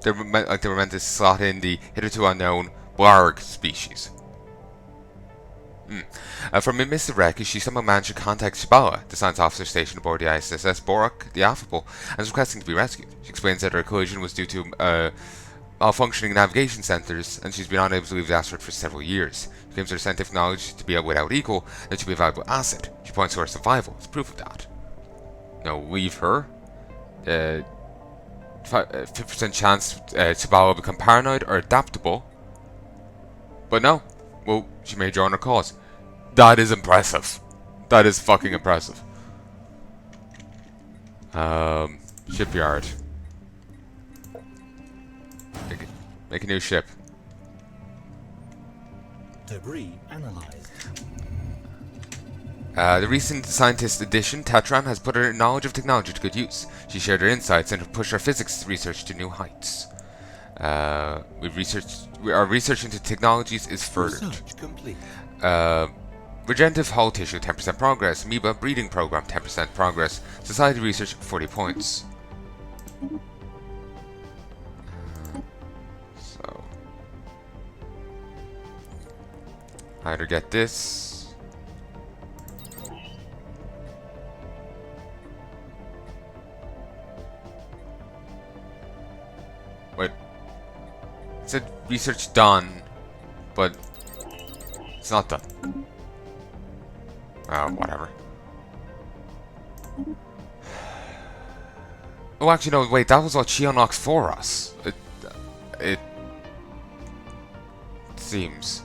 They were meant to slot in the hitherto unknown Blarg species. From Mr. Wreck, she somehow managed to contact Shibala, the science officer stationed aboard the ISS Borak the Affable, and is requesting to be rescued. She explains that her collision was due to malfunctioning navigation sensors, and she's been unable to leave the asteroid for several years. She claims her scientific knowledge to be without equal, and to be a valuable asset. She points to her survival as proof of that. No, leave her. 50% chance Shibala will become paranoid or adaptable. But no. Well, she may join her cause. That is impressive. That is fucking impressive. Shipyard. Make a new ship. Debris analyzed. The recent scientist edition, Tetran, has put her knowledge of technology to good use. She shared her insights and pushed our physics research to new heights. Our research into technologies is furthered. Research complete. Regenerative hull tissue, 10% progress. Amoeba breeding program, 10% progress. Society research, 40 points. So, either get this. Wait. It said research done, but it's not done. Whatever. Oh, actually, no, wait, that was what she unlocks for us. It seems.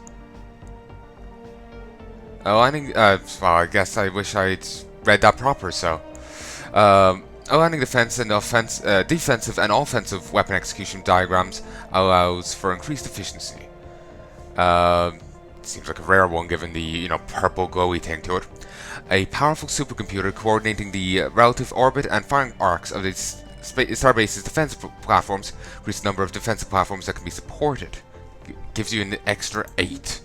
Oh, I think, well, I guess I wish I'd read that proper, so. Aligning defensive and offensive weapon execution diagrams allows for increased efficiency. Seems like a rare one given the, purple glowy thing to it. A powerful supercomputer coordinating the relative orbit and firing arcs of the Starbase's defensive platforms increases the number of defensive platforms that can be supported. Gives you an extra 8.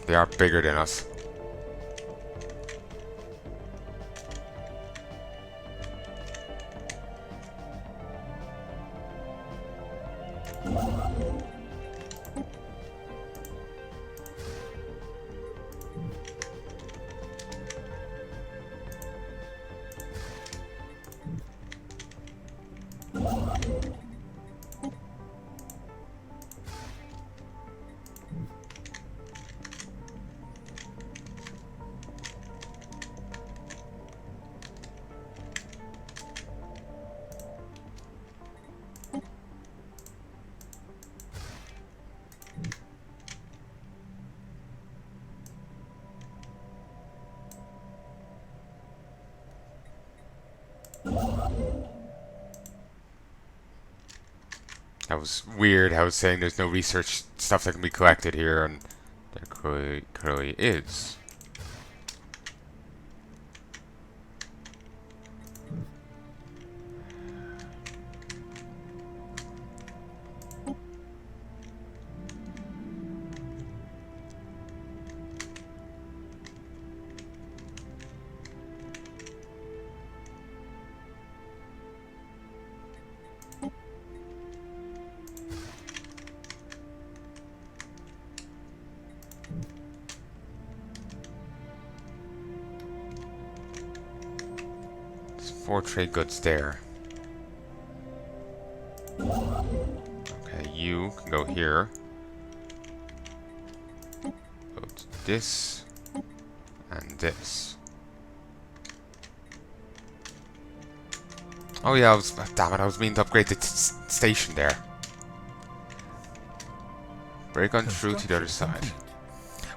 They are bigger than us. That was weird. I was saying there's no research stuff that can be collected here, and there clearly is. There's 4 trade goods there. Okay, you can go here. Go to this and this. Oh yeah, damn it, I was meaning to upgrade the station there. Break on through to the other side.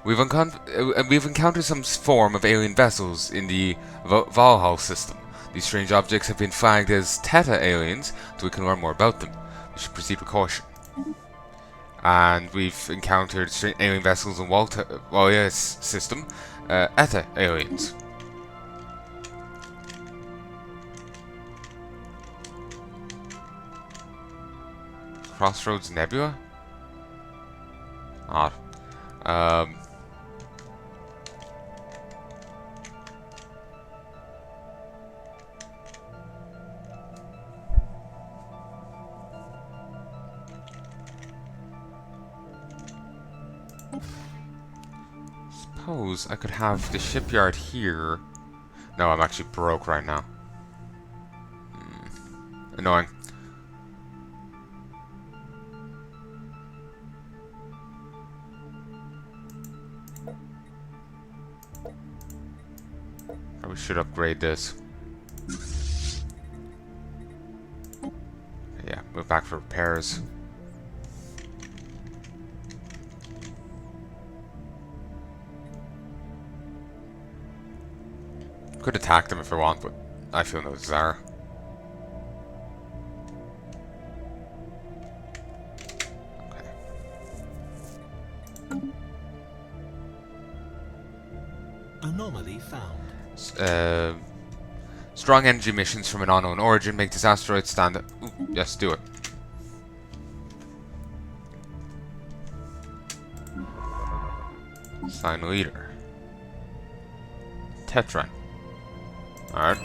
We've encountered some form of alien vessels in the Valhalla system. These strange objects have been flagged as Theta aliens, so we can learn more about them. We should proceed with caution. And we've encountered strange alien vessels in Wallia's system, Eta aliens. Crossroads Nebula? Odd. suppose I could have the shipyard here. No, I'm actually broke right now. Annoying. Probably should upgrade this. Yeah, move back for repairs. Could attack them if I want, but I feel no desire. Okay. Anomaly found. Strong energy emissions from an unknown origin make this asteroid stand. Ooh, yes, do it. Sign leader. Tetran. Alright.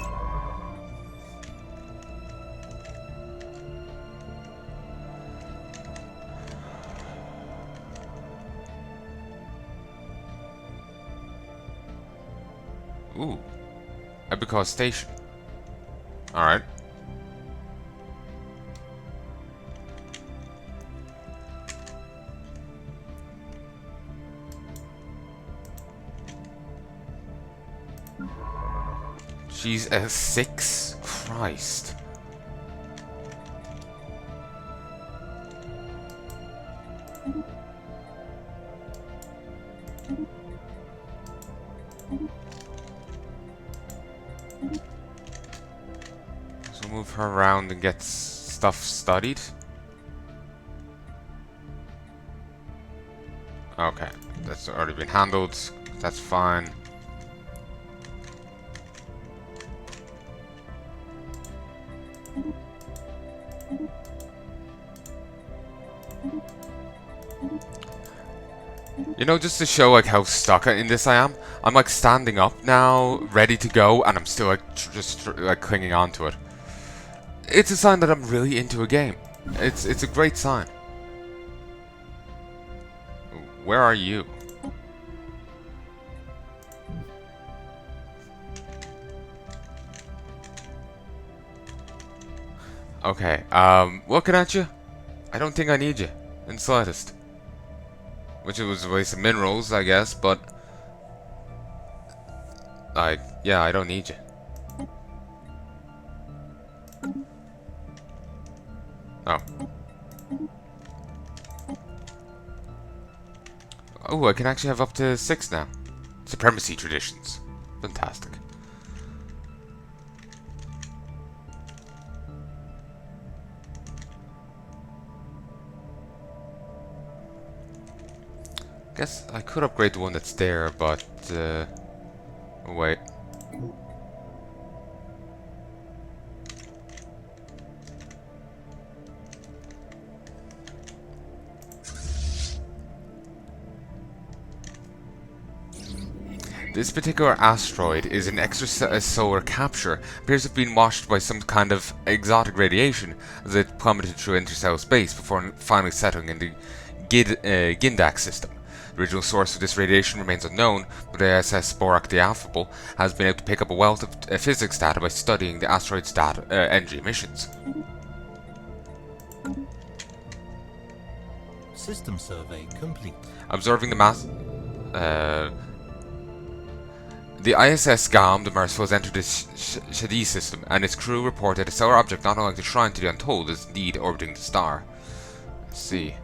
Ooh. Epicor Station. Alright. She's a 6? Christ. So move her around and get stuff studied. Okay, that's already been handled. That's fine. You know, just to show like how stuck in this I am, I'm like standing up now, ready to go, and I'm still like just clinging on to it. It's a sign that I'm really into a game. It's a great sign. Where are you? Okay, looking at you, I don't think I need you in the slightest. Which it was a waste of minerals, I guess, but like, yeah, I don't need you. Oh. Oh, I can actually have up to 6 now. Supremacy traditions. Fantastic. Guess I could upgrade the one that's there, but wait. This particular asteroid is an extrasolar capture. Appears to have been washed by some kind of exotic radiation as it plummeted through interstellar space before finally settling in the Gindak system. The original source of this radiation remains unknown, but the ISS Borak the Affable has been able to pick up a wealth of physics data by studying the asteroid's energy emissions. System survey complete. Observing the mass... The ISS Gam the Merciful has entered the Shadi system, and its crew report that a stellar object not unlike the Shrine to the Untold is indeed orbiting the star. Let's see.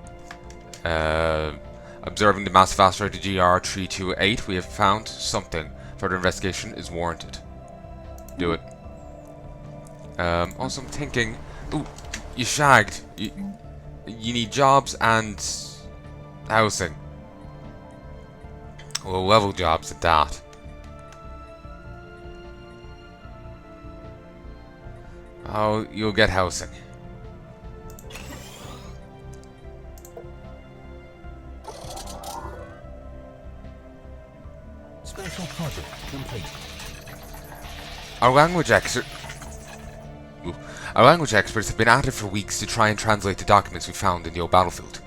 Observing the massive asteroid GR328, we have found something. Further investigation is warranted. Do it. Also, I'm thinking... Ooh, you shagged. You need jobs and housing. Well, level jobs at that. Oh, you'll get housing. Special project complete. Our language experts have been at it for weeks to try and translate the documents we found in the old battlefield.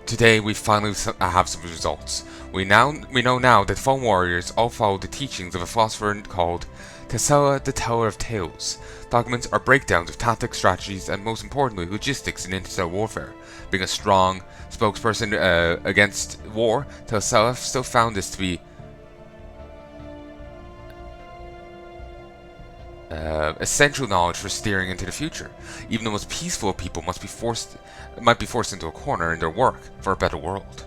today we finally have some results. We know now that Fallen Warriors all follow the teachings of a philosopher called Tesella, the Teller of Tales. Documents are breakdowns of tactics, strategies, and most importantly, logistics in interstellar warfare. Being a strong spokesperson against war, Tesella still found this to be essential knowledge for steering into the future. Even the most peaceful people might be forced into a corner in their work for a better world.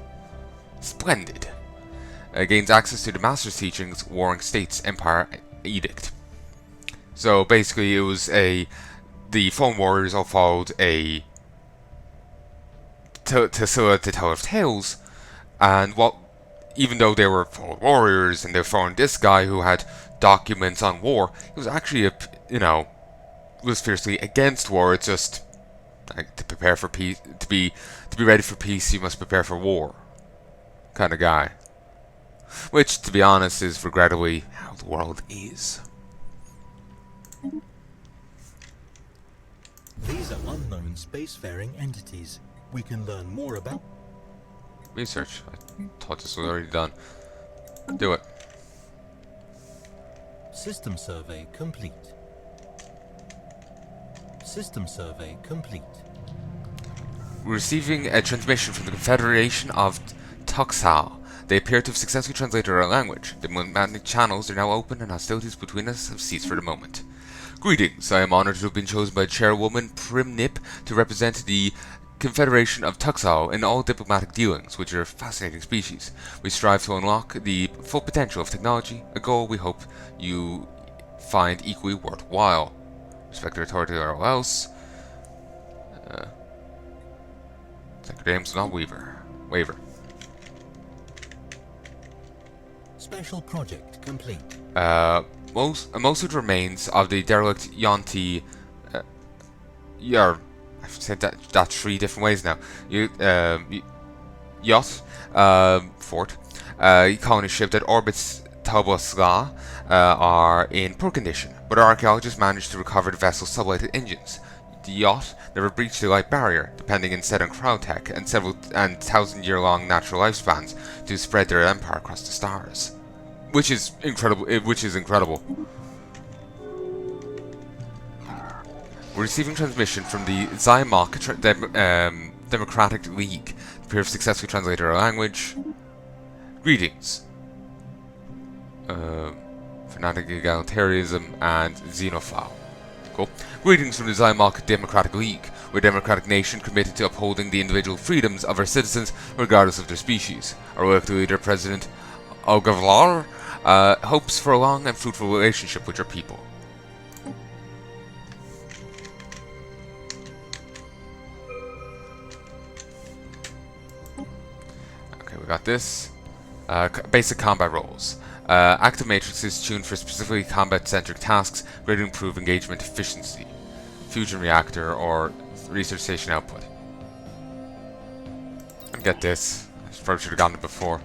Splendid. Gains access to the Master's teachings, Warring States Empire Edict. So basically, it was the Fallen Warriors all followed a Tesilla, the Teller of Tales, and even though they were Fallen Warriors and they following this guy who had documents on war, he was actually was fiercely against war. It's just to prepare for peace, to be ready for peace, you must prepare for war, kind of guy. Which, to be honest, is regrettably how the world is. These are unknown spacefaring entities. We can learn more about Research. I thought this was already done. Do it. System survey complete. System survey complete. We're receiving a transmission from the Confederation of Tuxal. They appear to have successfully translated our language. The magnetic channels are now open and hostilities between us have ceased for the moment. Greetings, I am honored to have been chosen by Chairwoman Primnip to represent the Confederation of Tuxal in all diplomatic dealings, which are a fascinating species. We strive to unlock the full potential of technology, a goal we hope you find equally worthwhile. Respect their authority or else. Secretary Ames will not waver. Special project complete. Most of the remains of the derelict Yonti I've said that 3 different ways now. Yacht fort, colony ship that orbits Talbosla are in poor condition, but our archaeologists managed to recover the vessel's sublighted engines. The yacht never breached the light barrier, depending instead on crowd-tech and 1,000-year-long natural lifespans to spread their empire across the stars. Which is incredible. We're receiving transmission from the Zymok Democratic League. They appear to have successfully translated our language. Greetings. Fanatic egalitarianism and xenophile. Cool. Greetings from the Zymok Democratic League. We're a democratic nation committed to upholding the individual freedoms of our citizens regardless of their species. Our elected leader, President Algavlar, hopes for a long and fruitful relationship with your people. Okay, we got this. Basic combat roles. Active matrices tuned for specifically combat-centric tasks, greatly improve engagement efficiency. Fusion reactor or research station output. Get this. I probably should have gotten it before.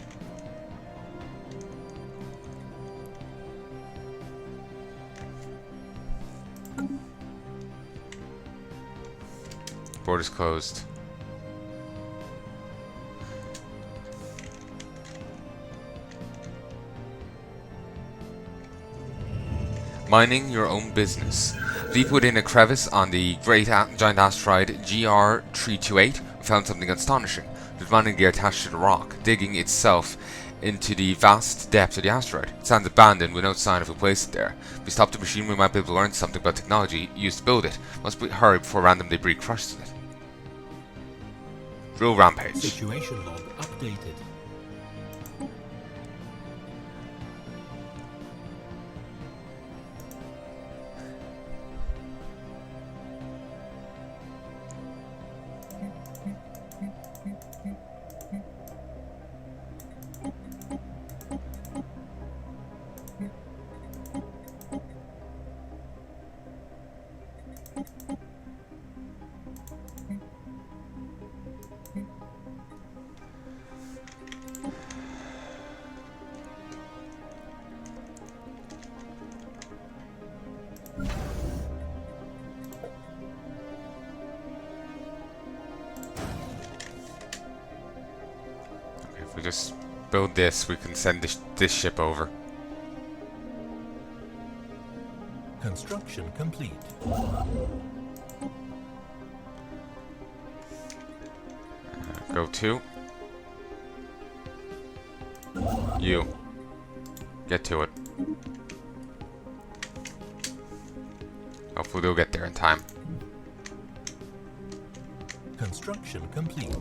Borders closed. Mining your own business. Deep within a crevice on the great giant asteroid GR328, we found something astonishing. There's mining gear attached to the rock, digging itself into the vast depths of the asteroid. It stands abandoned with no sign of who placed it there. If we stop the machine, we might be able to learn something about technology used to build it. Must we hurry before random debris crushes it. Real rampage. Situation log updated. just build this. We can send this ship over. Construction complete. Go to. You. Get to it. Hopefully they'll get there in time. Construction complete.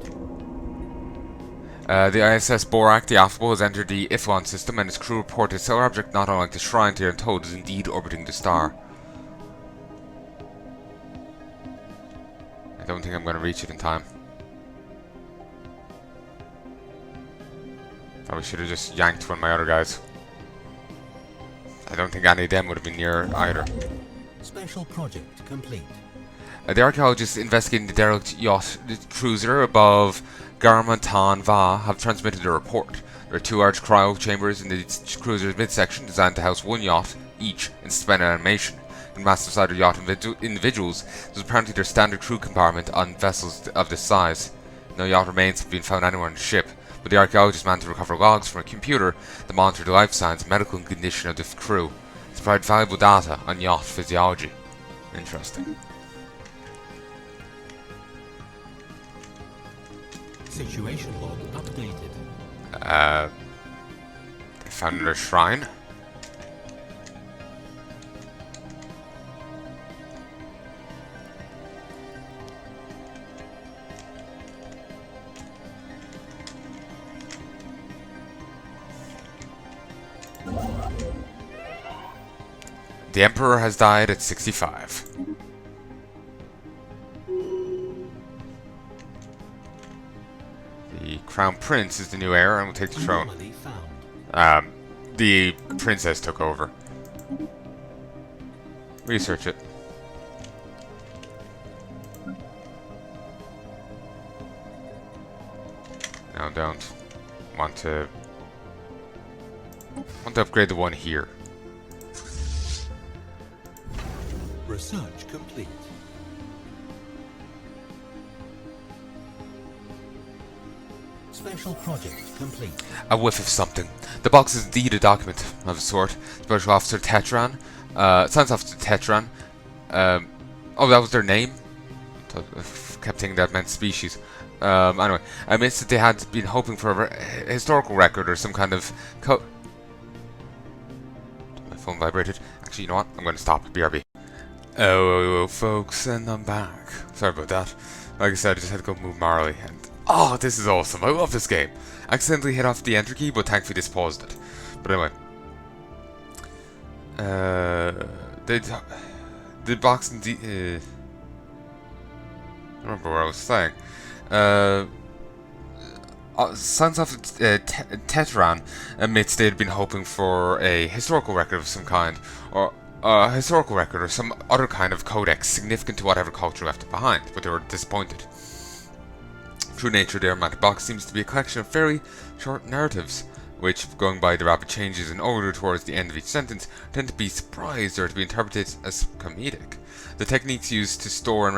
The ISS Borak, the Affable, has entered the Iflon system, and its crew reported a stellar object not unlike the shrine they are told is indeed orbiting the star. I don't think I'm going to reach it in time. Probably should have just yanked one of my other guys. I don't think any of them would have been near either. Special project complete. The archaeologists investigating the derelict yacht cruiser above Garmantan Va have transmitted a report. There are two large cryo chambers in the cruiser's midsection designed to house one yacht each in suspended animation. In massive sided yacht individuals, there's apparently their standard crew compartment on vessels of this size. No yacht remains have been found anywhere on the ship, but the archaeologists managed to recover logs from a computer that monitored the life signs and medical condition of the crew. It's provided valuable data on yacht physiology. Interesting. Situation log updated. They found another shrine. The Emperor has died at 65. The Crown Prince is the new heir and will take the throne. The Princess took over. Research it. No, don't. Want to upgrade the one here. Research complete. Special project complete. A whiff of something. The box is indeed a document of a sort. Special Officer Tetran. Science Officer Tetran. Oh, that was their name? I kept thinking that meant species. Anyway, admits that they had been hoping for a historical record or some kind of My phone vibrated. Actually, you know what? I'm going to stop. BRB. Oh, folks, and I'm back. Sorry about that. Like I said, I just had to go move Marley, and oh, this is awesome. I love this game. I accidentally hit off the enter key, but thankfully this paused it. But anyway. The box indeed... I don't remember what I was saying. Sons of Tetran admits they'd been hoping for a historical record of some kind, or a historical record or some other kind of codex significant to whatever culture left it behind, but they were disappointed. True nature of the Aromatic Box seems to be a collection of fairly short narratives, which, going by the rapid changes in order towards the end of each sentence, tend to be surprised or to be interpreted as comedic. The techniques used to store and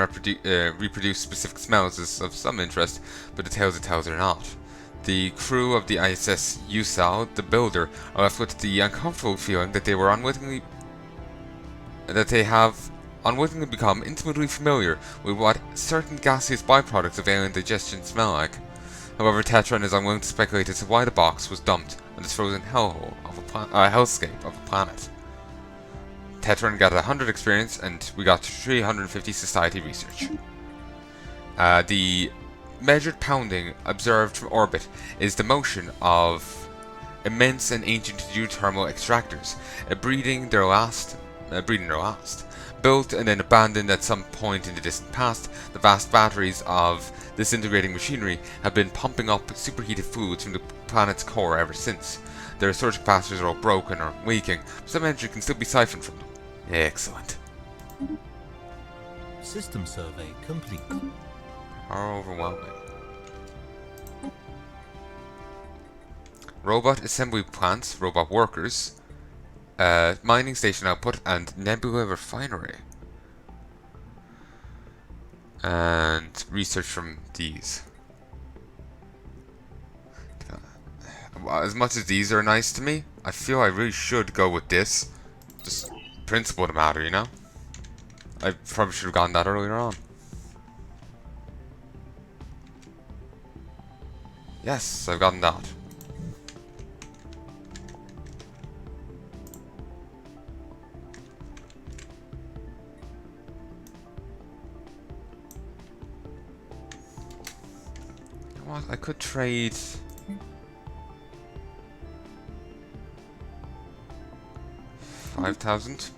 reproduce specific smells is of some interest, but the tales it tells are not. The crew of the ISS Usal, the builder, are left with the uncomfortable feeling that they have unwittingly become intimately familiar with what certain gaseous byproducts of alien digestion smell like. However, Tetran is unwilling to speculate as to why the box was dumped on this frozen hellhole of hellscape of a planet. Tetran got 100 experience, and we got 350 society research. The measured pounding observed from orbit is the motion of immense and ancient geothermal extractors, breeding their last. Built and then abandoned at some point in the distant past, the vast batteries of disintegrating machinery have been pumping up superheated fluids from the planet's core ever since. Their storage capacitors are all broken or leaking, but some energy can still be siphoned from them. Excellent. System survey complete. How overwhelming. Robot assembly plants, robot workers, mining station output, and nebula refinery. And research from these. as much as these are nice to me, I feel I really should go with this. Just principle of the matter, you know? I probably should have gotten that earlier on. Yes, I've gotten that. You know what? I could trade... 5,000.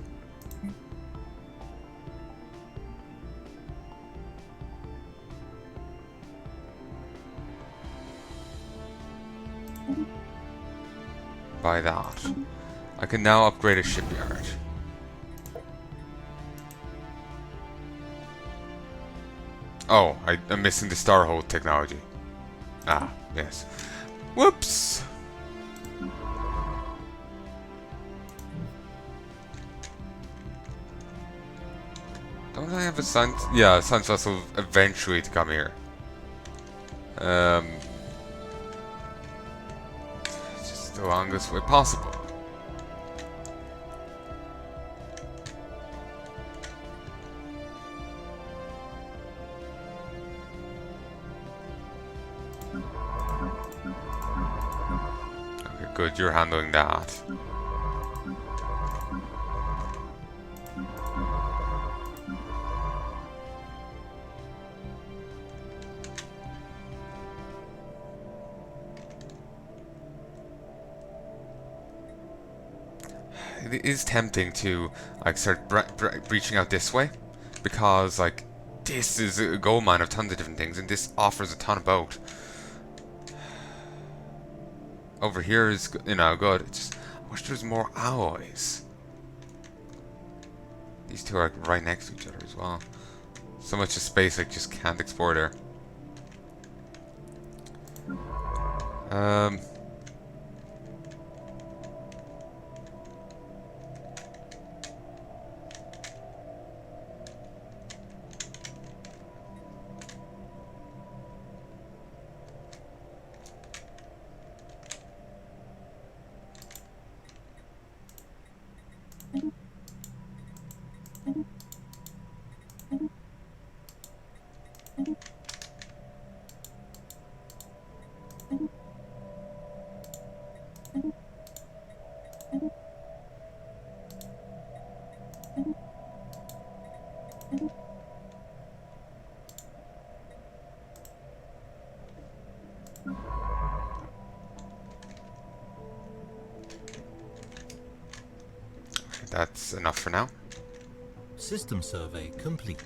Buy that. I can now upgrade a shipyard. Oh, I'm missing the Starhold technology. Ah, yes. Whoops! Don't I have a science? Yeah, a science vessel eventually to come here. Just the longest way possible. Okay, good, you're handling that. It is tempting to like start reaching out this way, because like this is a gold mine of tons of different things, and this offers a ton of boat. Over here is, you know, good. It's just, I wish there was more alloys. These two are like right next to each other as well. So much of space I just can't explore there. That's enough for now. System survey complete.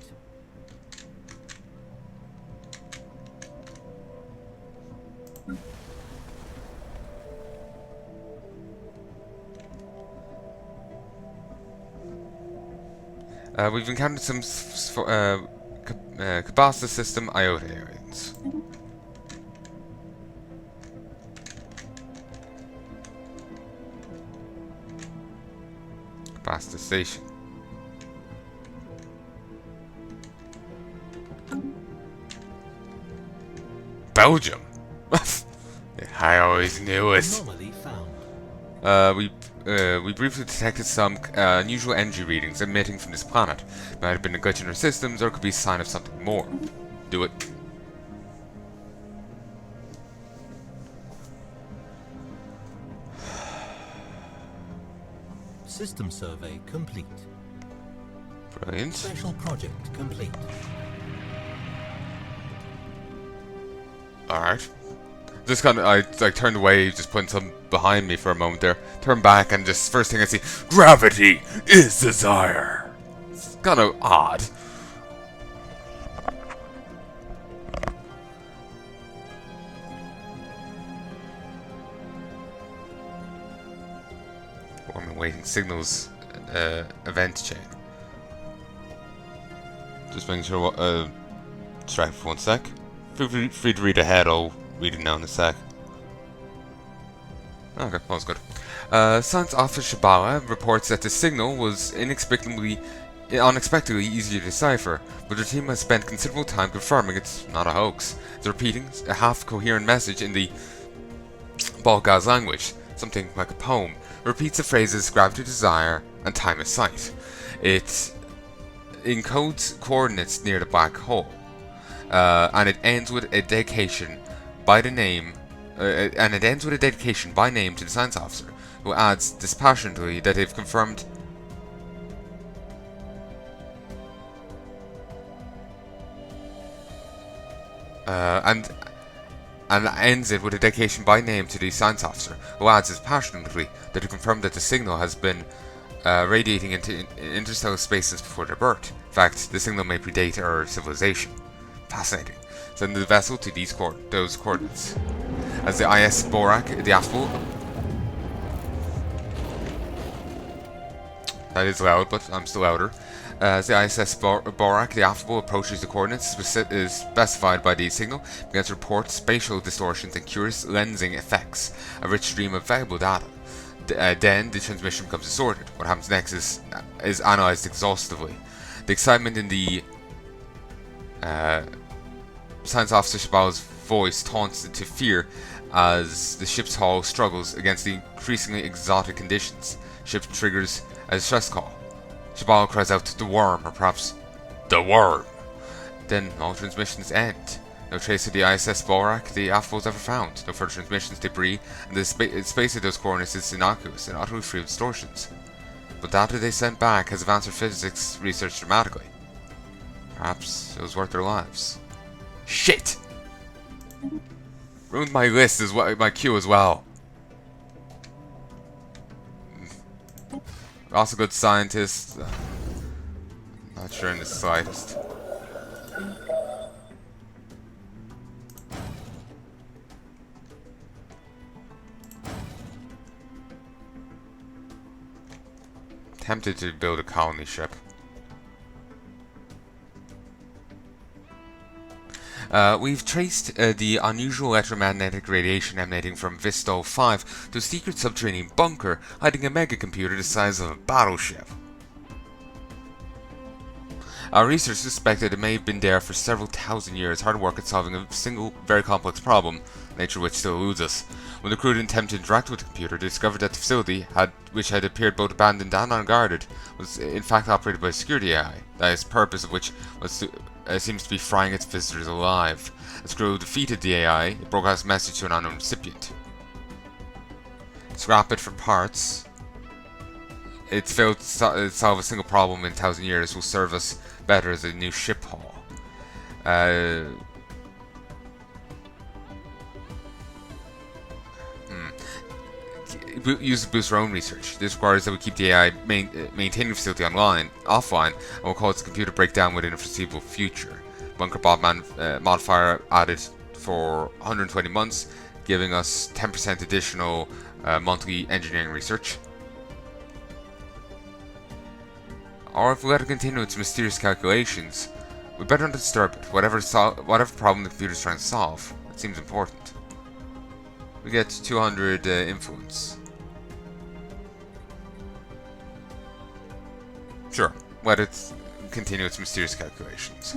We've encountered some Cabasta system iota aliens. Cabasta station. Belgium. I always knew it. Anomaly found. We briefly detected some unusual energy readings emitting from this planet. Might have been a glitch in our systems, or it could be a sign of something more. Do it. System survey complete. Brilliant. Special project complete. Alright. Just kind of, I like turned away, just putting some behind me for a moment there. Turn back and just first thing I see, gravity is desire. It's kind of odd. Forming waiting signals event chain. Just making sure what distract for 1 sec. Feel free to read ahead, I'll read it now in a sec. Okay, that was good. Science Officer Shabala reports that the signal was unexpectedly easy to decipher, but the team has spent considerable time confirming it's not a hoax. It's repeating a half-coherent message in the Balga's language, something like a poem, repeats the phrases gravity desire and time is sight. It encodes coordinates near the black hole, and it ends with a dedication by name to the science officer, who adds dispassionately that they've confirmed and ends it with a dedication by name to the science officer, who adds dispassionately that they confirmed that the signal has been radiating into interstellar space since before their birth. In fact, the signal may predate our civilization. Fascinating. Send the vessel to those coordinates. As the IS Borak, the affable... That is loud, but I'm still louder. As the ISS Borak, the affable, approaches the coordinates specified by the signal, begins to report spatial distortions and curious lensing effects, a rich stream of valuable data. Then the transmission becomes distorted. What happens next is analyzed exhaustively. The excitement in the Science Officer Shabal's voice taunts to fear as the ship's hull struggles against the increasingly exotic conditions. Ship triggers a stress call. Shabal cries out, "The worm," or perhaps, "The worm." Then all transmissions end. No trace of the ISS Borak the affable was ever found. No further transmissions, debris, and the space of those coordinates is innocuous and utterly free of distortions. But data they sent back has advanced their physics research dramatically. Perhaps it was worth their lives. Shit! Ruined my list as well, my queue as well. Also good scientists. Not sure in the slightest. Tempted to build a colony ship. We've traced the unusual electromagnetic radiation emanating from Vistol 5 to a secret subterranean bunker hiding a megacomputer the size of a battleship. Our research suspected it may have been there for several thousand years, hard work at solving a single, very complex problem, nature of which still eludes us. When the crew attempted to interact with the computer, they discovered that the facility, which had appeared both abandoned and unguarded, was in fact operated by a security AI, the purpose of which was to seems to be frying its visitors alive. As crew defeated the AI, it broadcast a message to an unknown recipient. Scrap it for parts. It's failed to solve a single problem in 1,000 years. Will serve us better as a new ship haul. Use to boost our own research. This requires that we keep the AI maintaining the facility offline, and will cause the computer breakdown within a foreseeable future. Bunker Bob modifier added for 120 months, giving us 10% additional monthly engineering research. Or if we let it continue its mysterious calculations, we better not disturb it. Whatever problem the computer is trying to solve, it seems important. We get 200 influence. Sure, let it continue its mysterious calculations.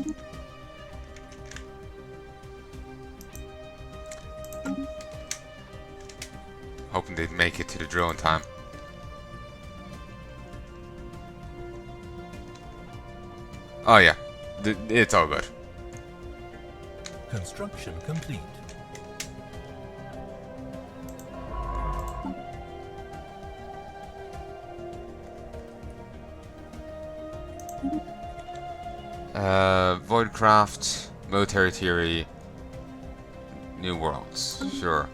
Hoping they'd make it to the drill in time. Oh yeah, it's all good. Construction complete. Voidcraft, military theory, new worlds, sure.